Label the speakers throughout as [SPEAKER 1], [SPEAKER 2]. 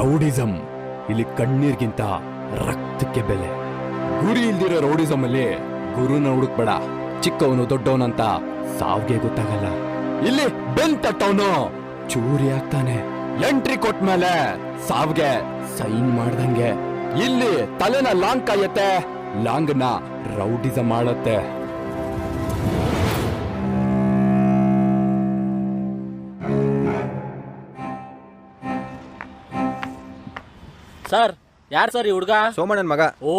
[SPEAKER 1] Rowdyism ಇಲ್ಲಿ ಕಣ್ಣೀರ್ಗಿಂತ ರಕ್ತಕ್ಕೆ ಬೆಲೆ. ಗುರಿ ಇಲ್ದಿರೋ ರೌಡಿಸಂ ಅಲ್ಲಿ ಗುರುನ ಹುಡುಕ್ಬೇಡ. ಚಿಕ್ಕವನು ದೊಡ್ಡವನಂತ ಸಾವ್ಗೆ ಗೊತ್ತಾಗಲ್ಲ. ಇಲ್ಲಿ ಬೆನ್ ತಟ್ಟವನು ಚೂರಿ ಆಗ್ತಾನೆ. ಎಂಟ್ರಿ ಕೊಟ್ಮೇಲೆ ಸಾವ್ಗೆ ಸೈನ್ ಮಾಡ್ದಂಗೆ. ಇಲ್ಲಿ ತಲೆನ ಲಾಂಗ್ ಕಾಯತ್ತೆ, ಲಾಂಗ್ನ ರೌಡಿಸಂ ಮಾಡತ್ತೆ.
[SPEAKER 2] ಸರ್, ಯಾರು ಸರ್ ಈ ಹುಡುಗ?
[SPEAKER 3] ಸೋಮಣ್ಣನ ಮಗ.
[SPEAKER 2] ಓ,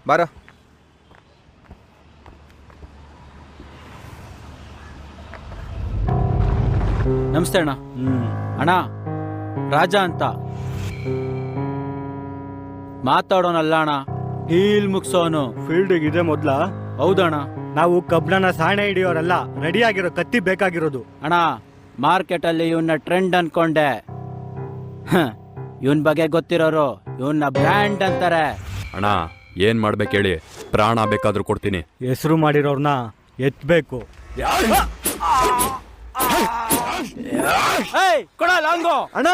[SPEAKER 3] ಬಾರೋ.
[SPEAKER 2] ನಮಸ್ತೆ ಅಣ್ಣ. ಅಣ್ಣ, ರಾಜ ಅಂತ ಮಾತಾಡೋನಲ್ಲ ಅಣ್ಣ, ಡೀಲ್ ಮುಗ್ಸೋನು.
[SPEAKER 4] ಫೀಲ್ಡ್ ಇದೆ ಮೊದ್ಲ.
[SPEAKER 2] ಹೌದಣ್ಣ.
[SPEAKER 4] ನಾವು ಕಬ್ಣನ ಸಾಣೆ ಹಿಡಿಯೋರಲ್ಲ, ರೆಡಿ ಆಗಿರೋ ಕತ್ತಿ ಬೇಕಾಗಿರೋದು.
[SPEAKER 2] ಅಣ್ಣ, ಮಾರ್ಕೆಟ್ ಅಲ್ಲಿ ಇವನ್ನ ಟ್ರೆಂಡ್ ಅನ್ಕೊಂಡೆ. ಇವನ್ ಬಗ್ಗೆ ಗೊತ್ತಿರೋರು ಇವನ್ನ ಬ್ರ್ಯಾಂಡ್ ಅಂತಾರೆ.
[SPEAKER 1] ಅಣ್ಣ, ಏನ್ ಮಾಡ್ಬೇಕು ಹೇಳಿ? ಪ್ರಾಣ ಬೇಕಾದ್ರೂ ಕೊಡ್ತೀನಿ.
[SPEAKER 4] ಹೆಸರು ಮಾಡಿರೋರ್ನ ಎತ್ಬೇಕು.
[SPEAKER 2] ಕೊಡ ಲಾಂಗು.
[SPEAKER 4] ಅಣ್ಣ,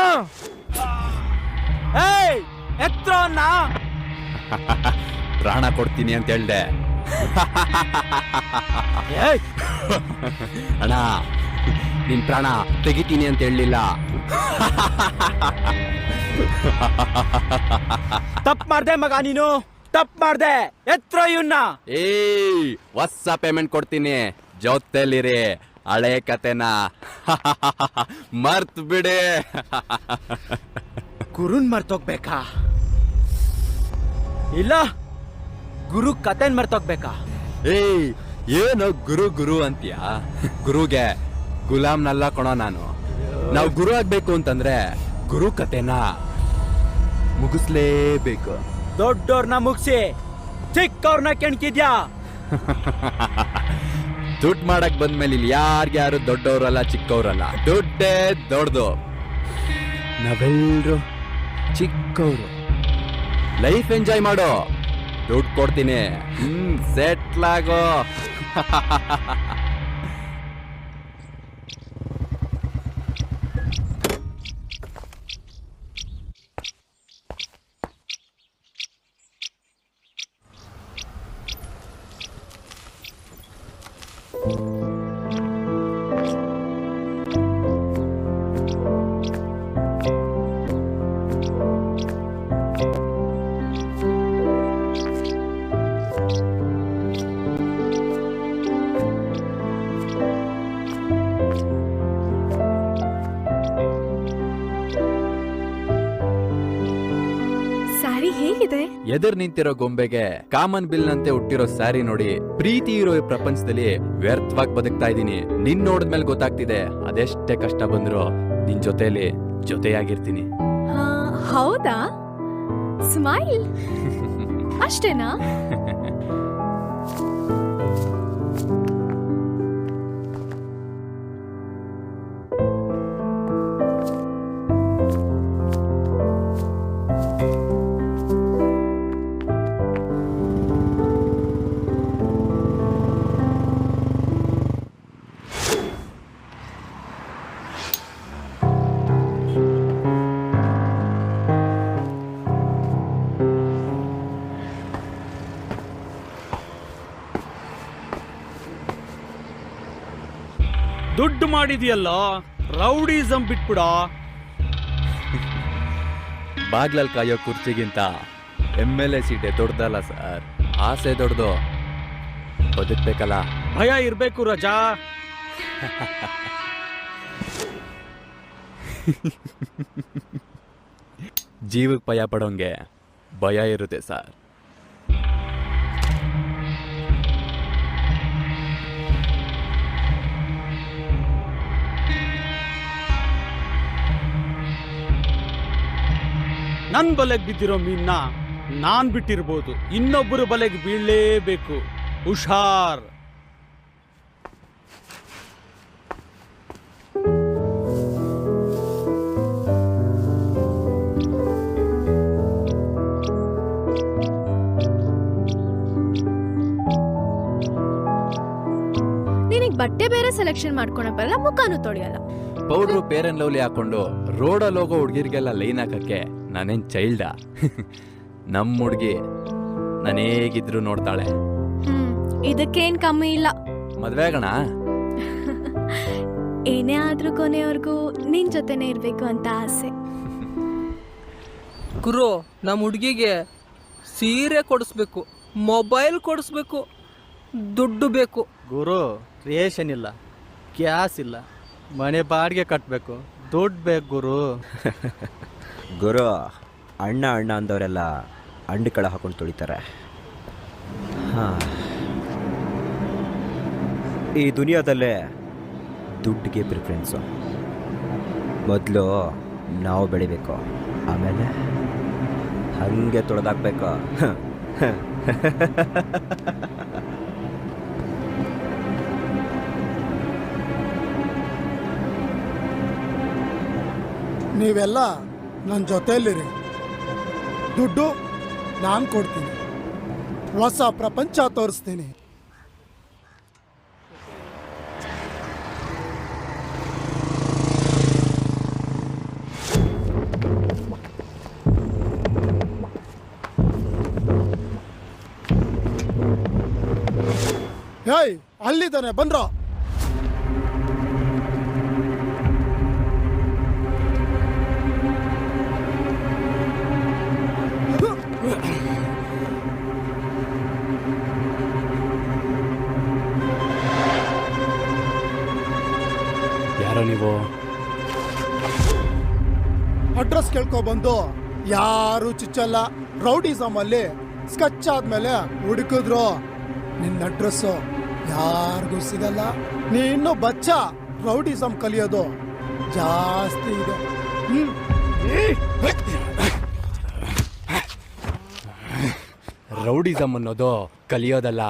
[SPEAKER 2] ಎತ್ರೋ ಅಣ್ಣ.
[SPEAKER 1] ಪ್ರಾಣ ಕೊಡ್ತೀನಿ ಅಂತ ಹೇಳ್ದೆ. ಅಣ್ಣ, ನಿನ್ ಪ್ರಾಣ ತೆಗಿತೀನಿ ಅಂತ ಹೇಳಲಿಲ್ಲ.
[SPEAKER 2] ತಪ್ಪು ಮಾಡ್ದೆ ಮಗ, ನೀನು ತಪ್ಪು ಮಾಡ್ದೆ. ಎತ್ರೋ ಇವನ್ನ.
[SPEAKER 1] ಹೊಸ ಪೇಮೆಂಟ್ ಕೊಡ್ತೀನಿ, ಜೊತೆಲಿರಿ. ಹಳೆ ಕತೆನ ಮರ್ತ್ ಬಿಡಿ.
[SPEAKER 2] ಗುರುನ್ ಮರ್ತೋಗ್ಬೇಕಾ? ಇಲ್ಲ, ಗುರು ಕತೆನ್ ಮರ್ತೋಗ್ಬೇಕಾ?
[SPEAKER 1] ಏನು ಗುರು ಗುರು ಅಂತೀಯ? ಗುರುಗೆ ಗುಲಾಮ್ನಲ್ಲ ಕೊಣೋ ನಾನು. ನಾವು ಗುರು ಆಗ್ಬೇಕು ಅಂತಂದ್ರೆ ಗುರು ಕತೆನ ಮುಗಿಸ್ಲೇಬೇಕು.
[SPEAKER 2] ದೊಡ್ಡೋರ್ನ ಮುಗಿಸಿ ಚಿಕ್ಕವ್ರನ್ನ ಕೆಣ್ಕಿದ್ಯಾ?
[SPEAKER 1] ದುಡ್ಡು ಮಾಡಕ್ ಬಂದ್ಮೇಲೆ ಇಲ್ಲಿ ಯಾರು ದೊಡ್ಡವ್ರಲ್ಲ ಚಿಕ್ಕವ್ರಲ್ಲ, ದುಡ್ಡೇ ದೊಡ್ಡದು. ನಾವೆಲ್ರು ಚಿಕ್ಕವ್ರು. ಲೈಫ್ ಎಂಜಾಯ್ ಮಾಡೋ, ದುಡ್ಡು ಕೊಡ್ತೀನಿ, ಸೆಟ್ಲ್ ಆಗೋ. ಎದುರು ನಿಂತಿರೋ ಗೊಂಬೆಗೆ ಕಾಮನ್ ಬಿಲ್ ನಂತೆ ಹುಟ್ಟಿರೋ ಸ್ಯಾರಿ ನೋಡಿ ಪ್ರೀತಿ ಇರೋ ಈ ಪ್ರಪಂಚದಲ್ಲಿ ವ್ಯರ್ಥವಾಗಿ ಬದುಕ್ತಾ ಇದ್ದೀನಿ. ನಿನ್ ನೋಡಿದ್ಮೇಲೆ ಗೊತ್ತಾಗ್ತಿದೆ ಅದೆಷ್ಟೇ ಕಷ್ಟ ಬಂದ್ರು ನಿನ್ ಜೊತೆಲಿ ಜೊತೆಯಾಗಿರ್ತೀನಿ.
[SPEAKER 5] ಹೌದಾ? ಸ್ಮೈಲ್ ಅಷ್ಟೇನಾ?
[SPEAKER 4] ದುಡ್ಡು ಮಾಡಿದ್ಯಲ್ಲ, ರೌಡಿಸಂ ಬಿಟ್ಬಿಡ.
[SPEAKER 1] ಬಾಗ್ಲಲ್ಲಿ ಕಾಯೋ ಕುರ್ಚಿಗಿಂತ MLA ಸೀಟೆ ದೊಡ್ಡದಲ್ಲ ಸರ್. ಆಸೆ ದೊಡ್ಡದು, ಬದುಕ್ಬೇಕಲ್ಲ.
[SPEAKER 4] ಭಯ ಇರ್ಬೇಕು ರಜಾ.
[SPEAKER 1] ಜೀವಕ್ಕೆ ಭಯ ಪಡೋಂಗೆ ಭಯ ಇರುತ್ತೆ ಸರ್.
[SPEAKER 4] ನನ್ ಬಲೆಗ್ ಬಿದ್ದಿರೋ ಮೀನ್ನ ನಾನ್ ಬಿಟ್ಟಿರ್ಬೋದು, ಇನ್ನೊಬ್ಬರು ಬಲೆಗೆ ಬೀಳಲೇಬೇಕು. ಹುಷಾರ್.
[SPEAKER 5] ನಿನಗ್ ಬಟ್ಟೆ ಬೇರೆ ಸೆಲೆಕ್ಷನ್ ಮಾಡ್ಕೊಳಕ್ ಬರಲ್ಲ, ಮುಖಾನು ತೊಳಿಯಲ್ಲ.
[SPEAKER 1] ಪೌಡ್ರು ಪೇರ್ ಅಂಡ್ ಲವ್ಲಿ ಹಾಕೊಂಡು ರೋಡಲ್ಲಿ ಹೋಗೋ ಹುಡುಗಿರಿಗೆಲ್ಲ ಲೈನ್ ಹಾಕಕ್ಕೆ ನಾನೇನ್ ಚೈಲ್ಡಾ? ನಮ್ಮ ಹುಡ್ಗಿ ನಾನು ಹೇಗಿದ್ರು ನೋಡ್ತಾಳೆ.
[SPEAKER 5] ಇದಕ್ಕೇನ್ ಕಮ್ಮಿ ಇಲ್ಲ.
[SPEAKER 1] ಮದ್ವೆ ಆಗೋಣ?
[SPEAKER 5] ಏನೇ ಆದ್ರೂ ಕೊನೆಯವರೆಗೂ ನಿನ್ ಜೊತೆನೆ ಇರ್ಬೇಕು ಅಂತ ಆಸೆ.
[SPEAKER 3] ಗುರು, ನಮ್ಮ ಹುಡುಗಿಗೆ ಸೀರೆ ಕೊಡಿಸ್ಬೇಕು, ಮೊಬೈಲ್ ಕೊಡಿಸ್ಬೇಕು, ದುಡ್ಡು ಬೇಕು.
[SPEAKER 4] ಗುರು, ರೇಷನ್ ಇಲ್ಲ, ಗ್ಯಾಸ್ ಇಲ್ಲ, ಮನೆ ಬಾಡಿಗೆ ಕಟ್ಟಬೇಕು, ದುಡ್ಡು ಬೇಕು ಗುರು.
[SPEAKER 2] ಗುರು, ಅಣ್ಣ ಅಣ್ಣ ಅಂದವರೆಲ್ಲ ಅಂಡು ಕಳ ಹಾಕೊಂಡು ತುಳಿತಾರೆ. ಈ ದುನಿಯಾದಲ್ಲೇ ದುಡ್ಡಿಗೆ ಪ್ರಿಫರೆನ್ಸು. ಮೊದಲು ನಾವು ಬೆಳಿಬೇಕು, ಆಮೇಲೆ ಹಾಗೆ ತೊಳೆದಾಕ್ಬೇಕು.
[SPEAKER 6] ನೀವೆಲ್ಲ ನನ್ನ ಜೊತೆಯಲ್ಲಿರಿ. ದುಡ್ಡು ನಾನು ಕೊಡ್ತೀನಿ, ಹೊಸ ಪ್ರಪಂಚ ತೋರಿಸ್ತೀನಿ. ಹೇಯ್, ಅಲ್ಲಿದ್ದಾನೆ, ಬಂದ್ರ?
[SPEAKER 1] ಯಾರೋ ನೀವು?
[SPEAKER 6] ಅಡ್ರೆಸ್ ಕೇಳ್ಕೊಬಂದು ಯಾರು ಚುಚ್ಚಲ್ಲ. ರೌಡಿಸಮ್ ಅಲ್ಲಿ ಸ್ಕಚ್ ಆದ್ಮೇಲೆ ಹುಡುಕಿದ್ರು ನಿನ್ನ ಅಡ್ರೆಸ್ಸು ಯಾರಿಗೂ ಸಿಗಲ್ಲ. ನೀ ಇನ್ನೂ ಬಚ್ಚ, ರೌಡಿಸಮ್ ಕಲಿಯೋದು ಜಾಸ್ತಿ ಇದೆ.
[SPEAKER 1] ರೌಡಿಸಮ್ ಅನ್ನೋದು ಕಲಿಯೋದಲ್ಲ,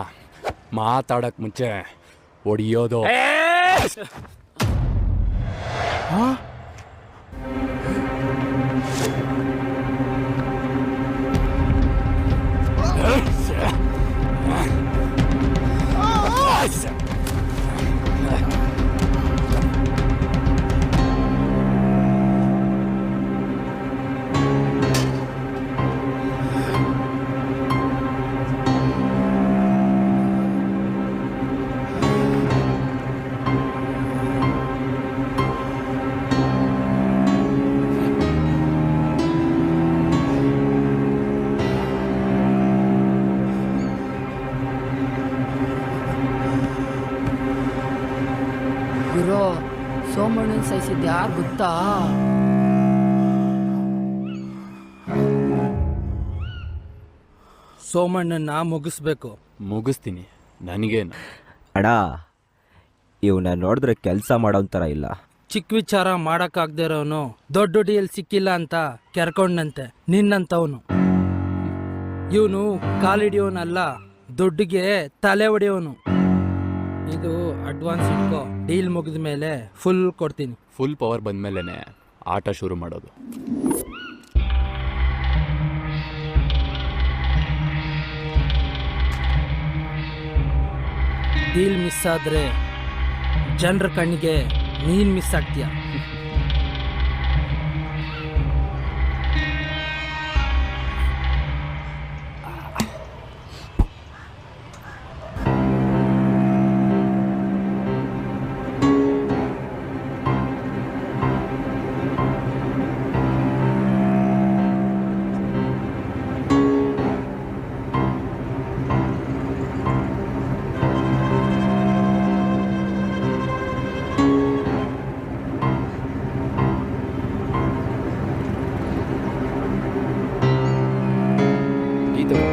[SPEAKER 1] ಮಾತಾಡಕ್ ಮುಂಚೆ ಹೊಡಿಯೋದು.
[SPEAKER 3] ಗುರು, ಸೋಮಣ್ಣನ ಸಹಿಸಿದ್ ಯಾರು ಗೊತ್ತಾ? ಸೋಮಣ್ಣನ ಮುಗಿಸ್ಬೇಕು.
[SPEAKER 1] ಮುಗಿಸ್ತೀನಿ, ನನಗೇನು?
[SPEAKER 2] ಅಣ್ಣ, ಇವನ್ನ ನೋಡಿದ್ರೆ ಕೆಲಸ ಮಾಡೋಂಥರ ಇಲ್ಲ.
[SPEAKER 3] ಚಿಕ್ಕ ವಿಚಾರ ಮಾಡಕ್ಕಾಗ್ದೇ ಇರೋನು ದೊಡ್ಡ ಡಿಯಲ್ಲಿ ಸಿಕ್ಕಿಲ್ಲ ಅಂತ ಕೆರ್ಕೊಂಡಂತೆ ನಿನ್ನಂತವನು. ಇವನು ಕಾಲಿಡಿಯೋನಲ್ಲ, ದುಡ್ಡಿಗೆ ತಲೆ ಹೊಡೆಯೋನು. ಇದು ಅಡ್ವಾನ್ಸ್ ಇಟ್ಕೋ, ಡೀಲ್ ಮುಗಿದ ಮೇಲೆ ಫುಲ್ ಕೊಡ್ತೀನಿ.
[SPEAKER 1] ಫುಲ್ ಪವರ್ ಬಂದ್ಮೇಲೆನೆ ಆಟ ಶುರು ಮಾಡೋದು.
[SPEAKER 3] ಡೀಲ್ ಮಿಸ್ ಆದ್ರೆ ಜನರ ಕಣ್ಣಿಗೆ ನೀನ್ ಮಿಸ್ ಆಗ್ತೀಯ.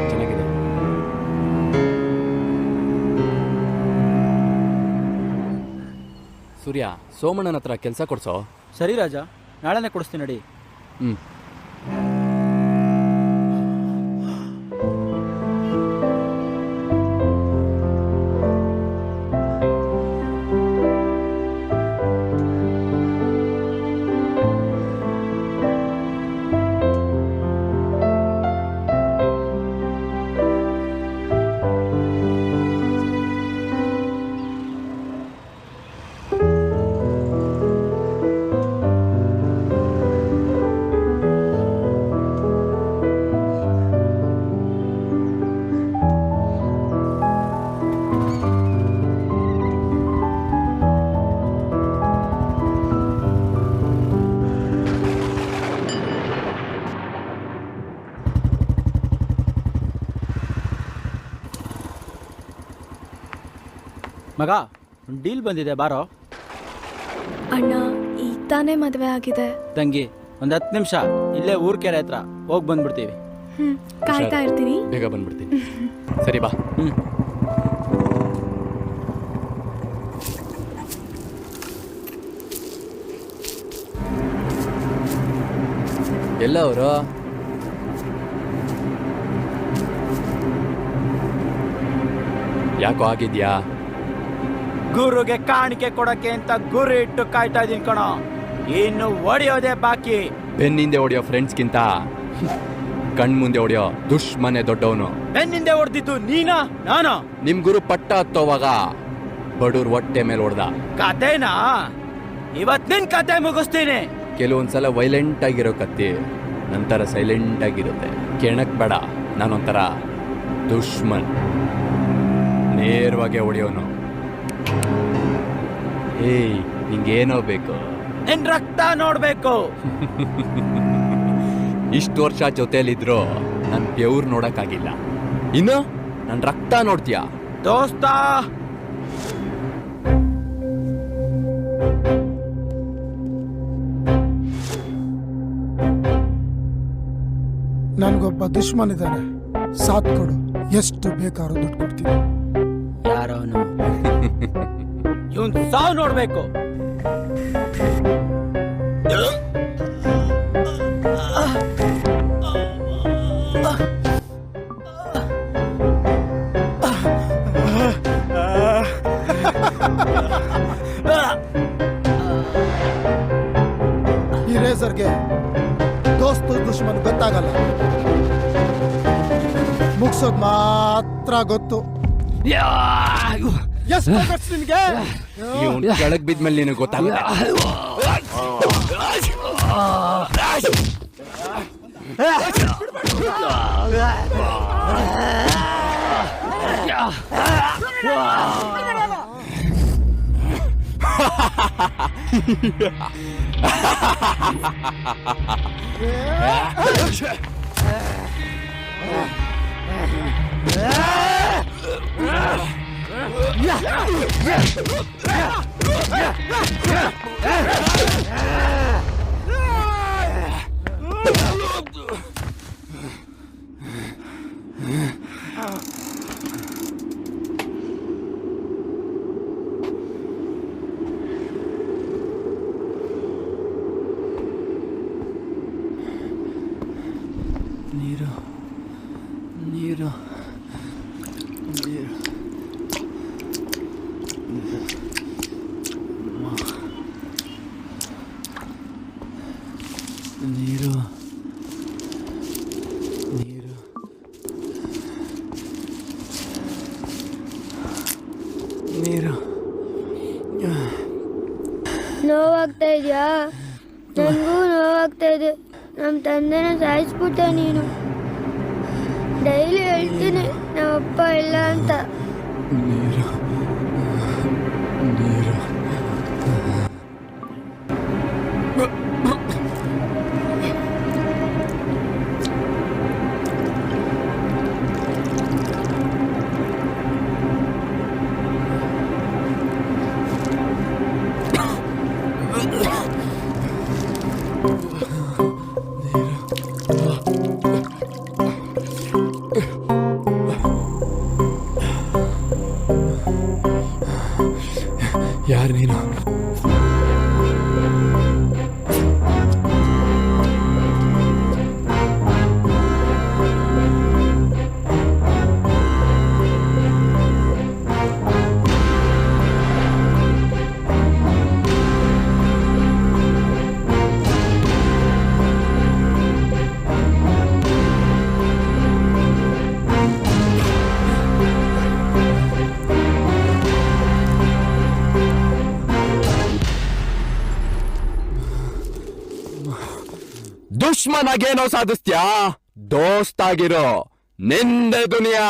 [SPEAKER 1] ಚೆನ್ನಾಗಿದೆ. ಸೂರ್ಯ, ಸೋಮಣ್ಣನ ಹತ್ರ ಕೆಲಸ ಕೊಡ್ಸೋ.
[SPEAKER 4] ಸರಿ ರಾಜ, ನಾಳೆನೇ ಕೊಡಿಸ್ತೀನಿ ನಡಿ.
[SPEAKER 2] ಮಗ ಒಂದು ಡೀಲ್ ಬಂದಿದೆ ಬಾರೋ.
[SPEAKER 5] ಅಣ್ಣ ಈಗ ತಾನೇ ಮದುವೆ ಆಗಿದೆ.
[SPEAKER 2] ತಂಗಿ ಒಂದು 10 ನಿಮಿಷ ಇಲ್ಲೇ ಊರ್ಕೆರೆ ಹತ್ರ ಹೋಗಿ ಬಂದ್ಬಿಡ್ತೀವಿ.
[SPEAKER 5] ಕಾಯ್ತಾ ಇರ್ತೀನಿ.
[SPEAKER 1] ಬೇಗ ಬಂದ್ಬಿಡ್ತೀನಿ. ಸರಿ ಬಾ. ಎಲ್ಲ ಅವರು ಯಾಕೋ ಆಗಿದ್ಯಾ?
[SPEAKER 2] ಗುರುಗೆ ಕಾಣಿಕೆ ಕೊಡಕ್ಕೆ ಅಂತ ಗುರು ಇಟ್ಟು ಕಾಯ್ತಾ ಇದೀನಿ ಕಣೋ. ಇನ್ನು ಹೊಡೆಯೋದೇ ಬಾಕಿ.
[SPEAKER 1] ಬೆನ್ನಿಂದೆ ಹೊಡೆಯೋ ಫ್ರೆಂಡ್ಸ್ಗಿಂತ ಕಣ್ಮುಂದೆ ಹೊಡೆಯೋ ದುಶ್ಮನೆ ದೊಡ್ಡವನು.
[SPEAKER 2] ಬೆನ್ನಿಂದೆ ಹೊಡೆದಿದ್ದು ನೀನಾ ನಾನಾ?
[SPEAKER 1] ನಿಮ್ ಗುರು ಪಟ್ಟ ಹತ್ತೋವಾಗ ಬಡೂರ್ ಹೊಟ್ಟೆ ಮೇಲೆ ಹೊಡೆದ.
[SPEAKER 2] ಕತೆನಾ? ಇವತ್ ನಿನ್ ಕತೆ ಮುಗಿಸ್ತೀನಿ.
[SPEAKER 1] ಕೆಲವೊಂದ್ಸಲ ವೈಲೆಂಟ್ ಆಗಿರೋ ಕತ್ತಿ ನಂತರ ಸೈಲೆಂಟ್ ಆಗಿರುತ್ತೆ. ಕೆಣಕ್ ಬೇಡ, ನಾನೊಂಥರ ದುಶ್ಮನ್, ನೇರವಾಗಿ ಹೊಡೆಯೋನು. ಏಯ್, ನಿಂಗೇನೋ ಬೇಕು?
[SPEAKER 2] ನಿನ್ ರಕ್ತ ನೋಡ್ಬೇಕು.
[SPEAKER 1] ಇಷ್ಟು ವರ್ಷ ಜೊತೆಲಿದ್ರು ನನ್ ಬೆವ್ರು ನೋಡಕ್ಕಾಗಿಲ್ಲ, ಇನ್ನು ನನ್ ರಕ್ತ ನೋಡ್ತೀಯಾ?
[SPEAKER 2] ದೋಸ್ತ,
[SPEAKER 6] ನನ್ಗೊಬ್ಬ ದುಶ್ಮನ್ ಇದ್ದಾನೆ, ಸಾಥ್ ಕೊಡು. ಎಷ್ಟು ಬೇಕಾದ್ರೂ ದುಡ್ಡು ಕೊಡ್ತೀನಿ.
[SPEAKER 2] ಯಾರವನು? ಇವನ್ ಸಾವು ನೋಡ್ಬೇಕು.
[SPEAKER 6] ಈ ರೇಸರ್ಗೆ ದೋಸ್ತು ದುಶ್ಮನ್ ಗೊತ್ತಾಗಲ್ಲ, ಮುಗ್ಸೋದ್ ಮಾತ್ರ ಗೊತ್ತು. ಎಷ್ಟು ಗೊತ್ತು ನಿನ್ಗೆ?
[SPEAKER 1] ಇವ್ನ್ ಕೆಳಗ್ ಬಿದ್ಮೇಲೆ ನಿನಗೆ ಗೊತ್ತಾಗುತ್ತೆ. ನೀರು ನೀರು ನೀರು ನೀರು ನೀರು ನೀರು.
[SPEAKER 7] ನೋವಾಗ್ತಾ ಇದೆಯಾ? ನನಗೂ ನೋವಾಗ್ತಾ ಇದೆ. ನಮ್ಮ ತಂದೆನ ಸಾಯಿಸ್ಬಿಟ್ಟೆ ನೀನು. ಡೈಲಿ ಹೇಳ್ತೀನಿ ನಮ್ಮಪ್ಪ ಇಲ್ಲ ಅಂತ.
[SPEAKER 1] ನೀರು ನೀರು. ಯಾರು ನೀನು? ದುಶ್ಮನಾಗೇನೋ ಸಾಧಿಸ್ತ್ಯಾ? ದೋಸ್ತಾಗಿರೋ, ನಿಂದೆ ದುನಿಯಾ.